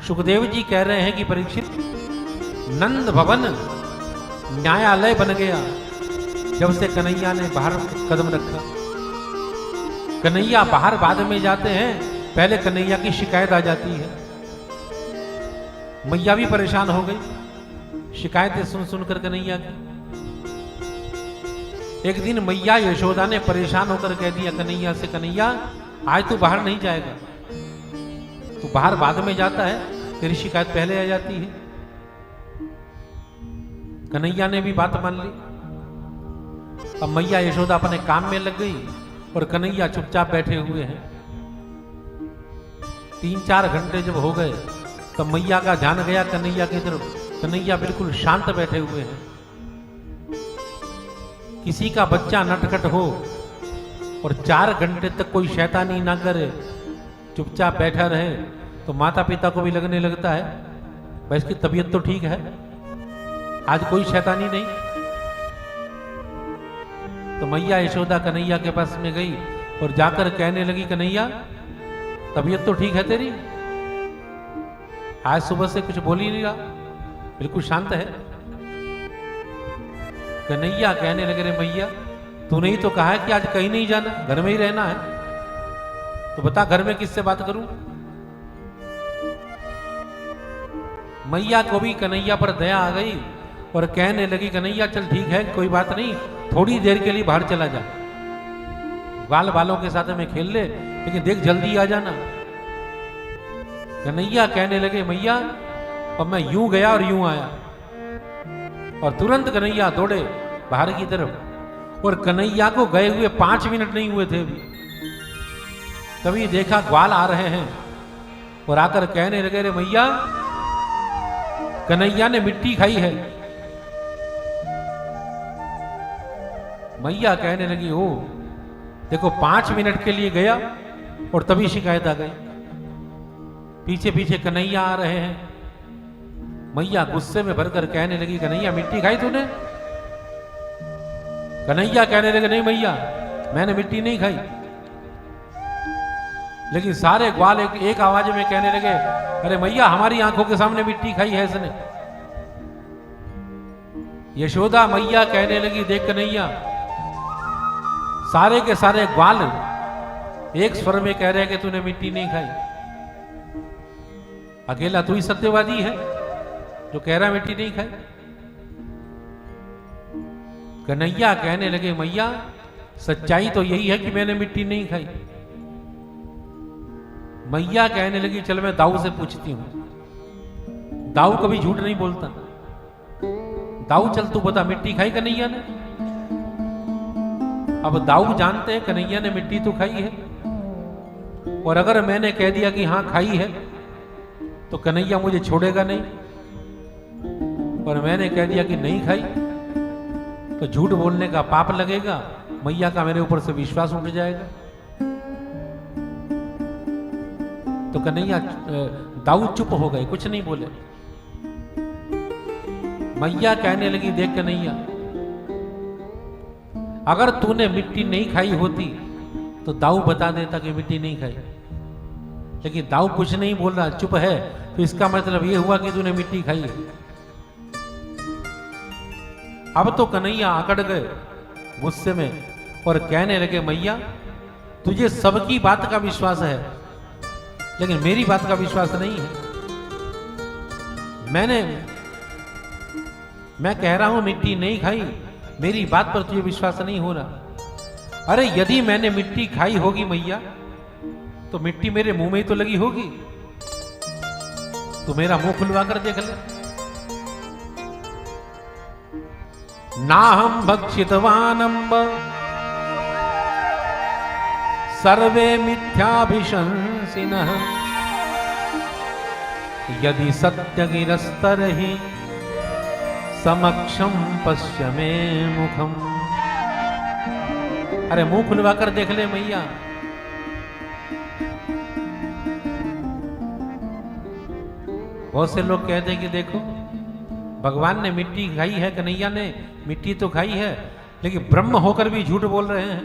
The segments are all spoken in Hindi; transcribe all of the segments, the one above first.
सुखदेव जी कह रहे हैं कि परीक्षित, नंद भवन न्यायालय बन गया जब से कन्हैया ने बाहर कदम रखा। कन्हैया बाहर बाद में जाते हैं, पहले कन्हैया की शिकायत आ जाती है। मैया भी परेशान हो गई शिकायतें सुन सुनकर कन्हैया की। एक दिन मैया यशोदा ने परेशान होकर कह दिया कन्हैया से, कन्हैया आज तू बाहर नहीं जाएगा, तू बाहर बाद में जाता है, तेरी शिकायत पहले आ जाती है। कन्हैया ने भी बात मान ली। अब मैया यशोदा अपने काम में लग गई और कन्हैया चुपचाप बैठे हुए हैं। 3-4 घंटे जब हो गए तब मैया का ध्यान गया कन्हैया की तरफ। कन्हैया बिल्कुल शांत बैठे हुए हैं। किसी का बच्चा नटखट हो और 4 घंटे तक कोई शैतानी ना करे, चुपचाप बैठा रहे, तो माता पिता को भी लगने लगता है भाई इसकी तबीयत तो ठीक है, आज कोई शैतानी नहीं। तो मैया यशोदा कन्हैया के पास में गई और जाकर कहने लगी, कन्हैया तबीयत तो ठीक है तेरी, आज सुबह से कुछ बोल ही नहीं रहा, बिल्कुल शांत है। कन्हैया कहने लगे, रे मैया तूने ही तो कहा है कि आज कहीं नहीं जाना, घर में ही रहना है, तो बता घर में किससे बात करूं। मैया को भी कन्हैया पर दया आ गई और कहने लगी, कन्हैया चल ठीक है कोई बात नहीं, थोड़ी देर के लिए बाहर चला जा, बाल बालों के साथ में खेल ले, लेकिन देख जल्दी आ जाना। कन्हैया कहने लगे, मैया अब मैं यूं गया और यूं आया, और तुरंत कन्हैया दौड़े बाहर की तरफ। और कन्हैया को गए हुए 5 मिनट नहीं हुए थे अभी, तभी देखा ग्वाल आ रहे हैं और आकर कहने लगे, रे मैया कन्हैया ने मिट्टी खाई है। मैया कहने लगी, ओ देखो 5 मिनट के लिए गया और तभी शिकायत आ गई। पीछे पीछे कन्हैया आ रहे हैं। मैया गुस्से में भरकर कहने लगी, कन्हैया मिट्टी खाई तूने? कन्हैया कहने लगे, नहीं मैया मैंने मिट्टी नहीं खाई। लेकिन सारे ग्वाल एक आवाज में कहने लगे, अरे मैया हमारी आंखों के सामने मिट्टी खाई है इसने। यशोदा मैया कहने लगी, देख कन्हैया सारे के सारे ग्वाल एक स्वर में कह रहे हैं कि तूने मिट्टी नहीं खाई, अकेला तू ही सत्यवादी है जो कह रहा मिट्टी नहीं खाई। कन्हैया कहने लगे, मैया सच्चाई तो यही है कि मैंने मिट्टी नहीं खाई। मैया कहने लगी, चल मैं दाऊ से पूछती हूं, दाऊ कभी झूठ नहीं बोलता। दाऊ चल तू बता मिट्टी खाई कन्हैया ने? अब दाऊ जानते हैं कन्हैया ने मिट्टी तो खाई है, और अगर मैंने कह दिया कि हां खाई है तो कन्हैया मुझे छोड़ेगा नहीं, और मैंने कह दिया कि नहीं खाई तो झूठ बोलने का पाप लगेगा, मैया का मेरे ऊपर से विश्वास उठ जाएगा। तो कन्हैया दाऊ चुप हो गए, कुछ नहीं बोले। मैया कहने लगी, देख कन्हैया अगर तूने मिट्टी नहीं खाई होती तो दाऊ बता देता कि मिट्टी नहीं खाई, लेकिन दाऊ कुछ नहीं बोल रहा, चुप है, तो इसका मतलब यह हुआ कि तूने मिट्टी खाई है। अब तो कन्हैया आकड़ गए गुस्से में और कहने लगे, मैया तुझे सबकी बात का विश्वास है लेकिन मेरी बात का विश्वास नहीं है। मैं कह रहा हूं मिट्टी नहीं खाई, मेरी बात पर तुझे विश्वास नहीं हो रहा। अरे यदि मैंने मिट्टी खाई होगी मैया तो मिट्टी मेरे मुंह में ही तो लगी होगी, तो मेरा मुंह खुलवा कर देख ले। नाहं भक्षितवानंब सर्वे मिथ्याभिशंसिनः यदि सत्यगिरस्तर्हि समक्षम पश्य मे मुखम। अरे मुंह खुलवा कर देख ले मैया। बहुत से लोग कहते हैं कि देखो भगवान ने मिट्टी खाई है, कन्हैया ने मिट्टी तो खाई है, लेकिन ब्रह्म होकर भी झूठ बोल रहे हैं,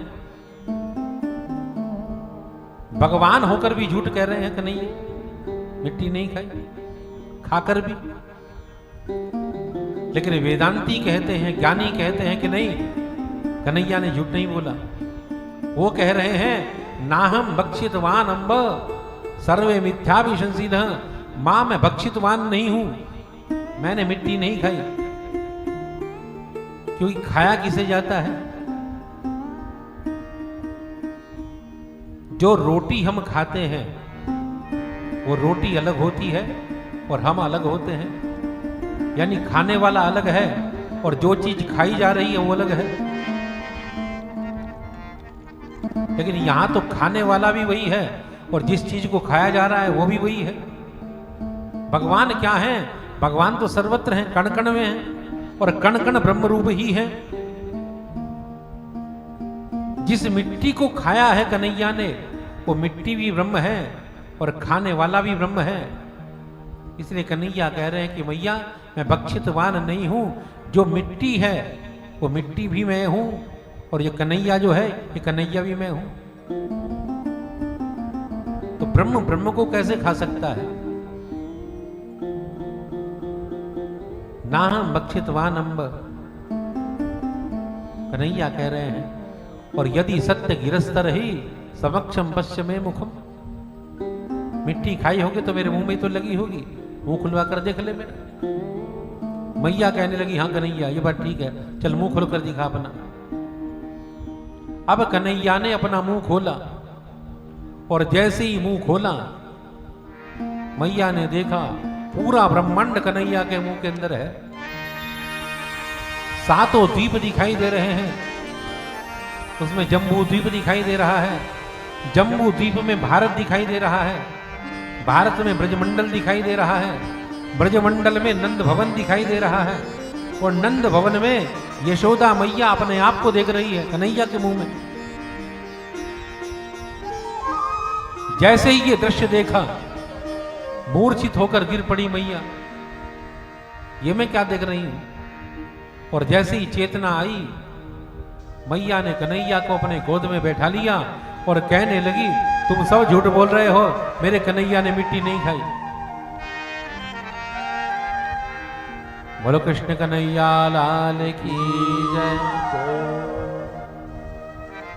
भगवान होकर भी झूठ कह रहे हैं कन्हैया मिट्टी नहीं खाई। खाकर भी। लेकिन वेदांती कहते हैं, ज्ञानी कहते हैं कि नहीं, कन्हैया ने झूठ नहीं बोला। वो कह रहे हैं नाहम भक्षितवान अम्ब सर्वे मिथ्याभिशंसिनः, मां मैं भक्षितवान नहीं हूं, मैंने मिट्टी नहीं खाई। क्योंकि खाया किसे जाता है? जो रोटी हम खाते हैं वो रोटी अलग होती है और हम अलग होते हैं। यानी खाने वाला अलग है और जो चीज खाई जा रही है वो अलग है। लेकिन यहां तो खाने वाला भी वही है और जिस चीज को खाया जा रहा है वो भी वही है। भगवान क्या है? भगवान तो सर्वत्र हैं, कण कण में हैं और कण कण ब्रह्म रूप ही है। जिस मिट्टी को खाया है कन्हैया ने, वो मिट्टी भी ब्रह्म है और खाने वाला भी ब्रह्म है। इसलिए कन्हैया कह रहे हैं कि मैया मैं भक्षितवान नहीं हूं, जो मिट्टी है वो मिट्टी भी मैं हूं और ये कन्हैया जो है ये कन्हैया भी मैं हूं। तो ब्रह्म ब्रह्म को कैसे खा सकता है? नाहम भक्षितवान अम्ब, कन्हैया कह रहे हैं। और यदि सत्य गिरस्त रही समक्षम पश्य में मुखम, मिट्टी खाई होगी तो मेरे मुंह में तो लगी होगी, मुंह खुलवा कर देख ले मेरा। मैया कहने लगी हाँ कन्हैया ये बात ठीक है, चल मुंह खोल कर दिखा अपना। अब कन्हैया ने अपना मुंह खोला और जैसे ही मुंह खोला मैया ने देखा पूरा ब्रह्मांड कन्हैया के मुंह के अंदर है। सातों द्वीप दिखाई दे रहे हैं। उसमें जम्बू द्वीप दिखाई दे रहा है, जम्बू द्वीप में भारत दिखाई दे रहा है, भारत में ब्रजमंडल दिखाई दे रहा है, ब्रजमंडल में नंद भवन दिखाई दे रहा है और नंद भवन में यशोदा मैया अपने आप को देख रही है कन्हैया के मुंह में। जैसे ही ये दृश्य देखा मूर्छित होकर गिर पड़ी मैया, ये मैं क्या देख रही हूं। और जैसे ही चेतना आई मैया ने कन्हैया को अपने गोद में बैठा लिया और कहने लगी तुम सब झूठ बोल रहे हो, मेरे कन्हैया ने मिट्टी नहीं खाई। बोलो कृष्ण कन्हैया लाल की जय।